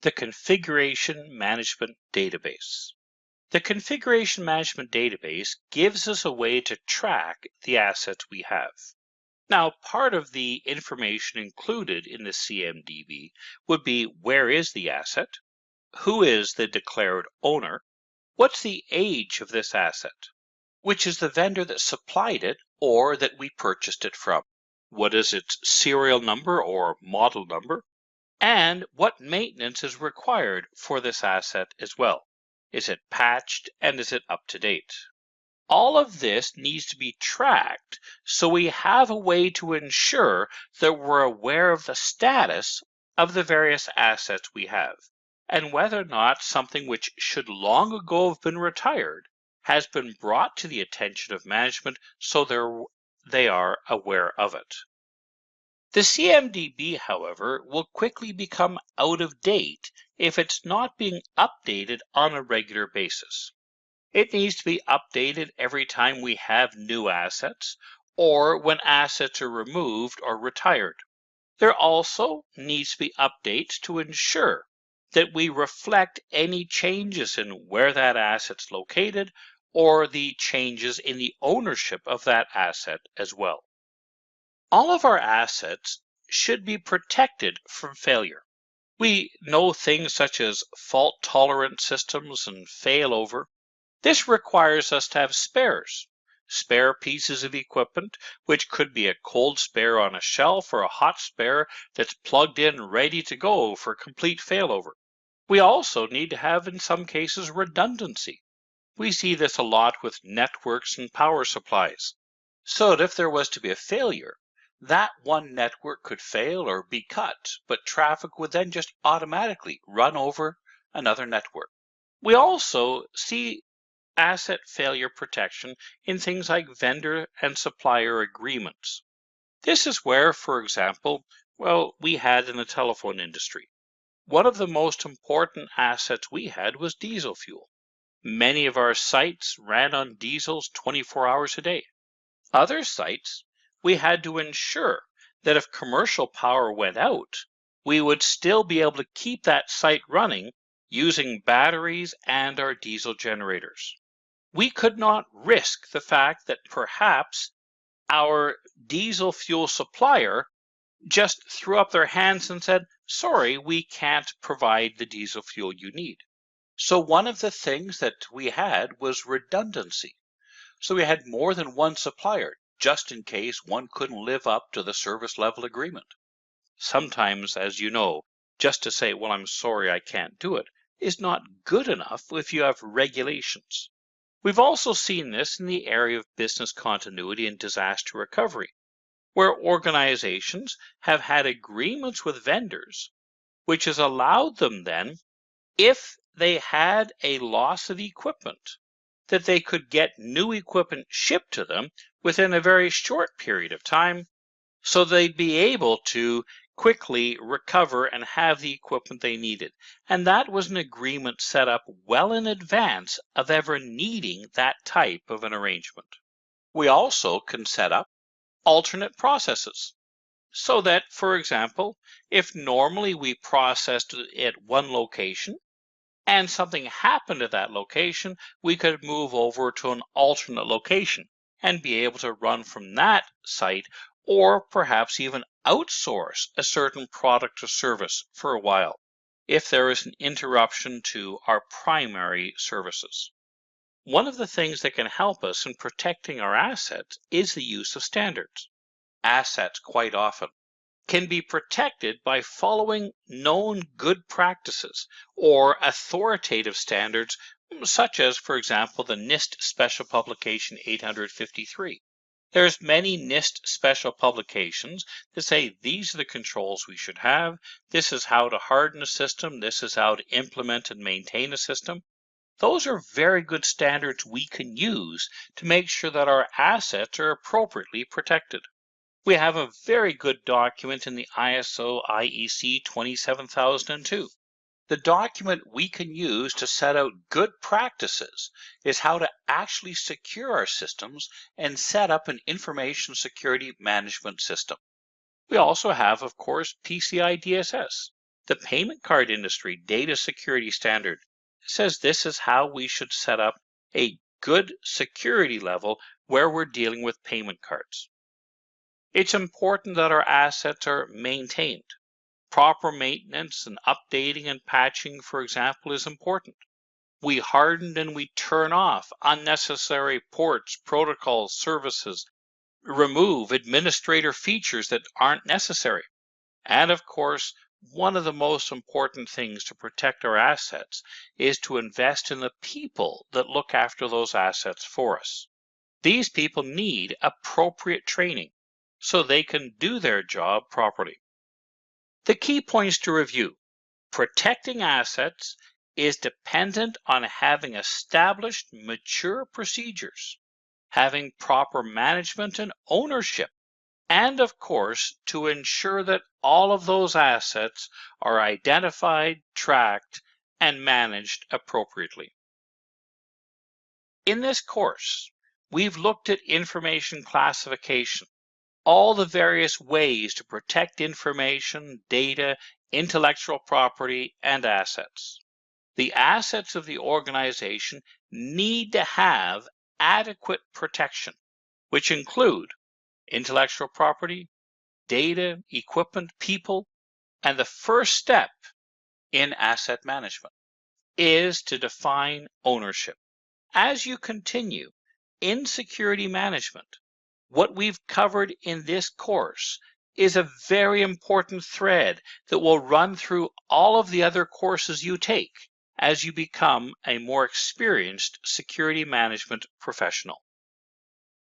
The Configuration Management Database. The Configuration Management Database gives us a way to track the assets we have. Now, part of the information included in the Cmdb would be where is the asset, who is the declared owner, what's the age of this asset, which is the vendor that supplied it or that we purchased it from, what is its serial number or model number, and what maintenance is required for this asset as well. Is it patched and is it up to date? All of this needs to be tracked so we have a way to ensure that we're aware of the status of the various assets we have and whether or not something which should long ago have been retired has been brought to the attention of management so they are aware of it. The Cmdb, however, will quickly become out of date if it's not being updated on a regular basis. It needs to be updated every time we have new assets or when assets are removed or retired. There also needs to be updates to ensure that we reflect any changes in where that asset's located or the changes in the ownership of that asset as well. All of our assets should be protected from failure. We know things such as fault-tolerant systems and failover. This requires us to have spares, spare pieces of equipment, which could be a cold spare on a shelf or a hot spare that's plugged in ready to go for complete failover. We also need to have, in some cases, redundancy. We see this a lot with networks and power supplies. So that if there was to be a failure, that one network could fail or be cut, but traffic would then just automatically run over another network. We also see asset failure protection in things like vendor and supplier agreements. This is where, for example, we had in the telephone industry. One of the most important assets we had was diesel fuel. Many of our sites ran on diesels 24 hours a day. Other sites, we had to ensure that if commercial power went out, we would still be able to keep that site running using batteries and our diesel generators. We could not risk the fact that perhaps our diesel fuel supplier just threw up their hands and said, sorry, we can't provide the diesel fuel you need. So one of the things that we had was redundancy. So we had more than one supplier, just in case one couldn't live up to the service level agreement. Sometimes, as you know, just to say, well, I'm sorry, I can't do it, is not good enough if you have regulations. We've also seen this in the area of business continuity and disaster recovery, where organizations have had agreements with vendors, which has allowed them then, if they had a loss of equipment, that they could get new equipment shipped to them within a very short period of time, so they'd be able to quickly recover and have the equipment they needed. And that was an agreement set up well in advance of ever needing that type of an arrangement. We also can set up alternate processes so that, for example, if normally we processed at one location and something happened at that location, we could move over to an alternate location and be able to run from that site, or perhaps even outsource a certain product or service for a while if there is an interruption to our primary services. One of the things that can help us in protecting our assets is the use of standards. Assets quite often can be protected by following known good practices or authoritative standards, such as, for example, the NIST Special Publication 853. There's many NIST special publications that say these are the controls we should have, this is how to harden a system, this is how to implement and maintain a system. Those are very good standards we can use to make sure that our assets are appropriately protected. We have a very good document in the ISO IEC 27002. The document we can use to set out good practices is how to actually secure our systems and set up an information security management system. We also have, of course, PCI DSS. The payment card industry data security standard says this is how we should set up a good security level where we're dealing with payment cards. It's important that our assets are maintained. Proper maintenance and updating and patching, for example, is important. We harden and we turn off unnecessary ports, protocols, services, remove administrator features that aren't necessary. And of course, one of the most important things to protect our assets is to invest in the people that look after those assets for us. These people need appropriate training so they can do their job properly. The key points to review: protecting assets is dependent on having established, mature procedures, having proper management and ownership, and of course, to ensure that all of those assets are identified, tracked, and managed appropriately. In this course, we've looked at information classification, all the various ways to protect information, data, intellectual property, and assets. The assets of the organization need to have adequate protection, which include intellectual property, data, equipment, people, and the first step in asset management is to define ownership. As you continue in security management, what we've covered in this course is a very important thread that will run through all of the other courses you take as you become a more experienced security management professional.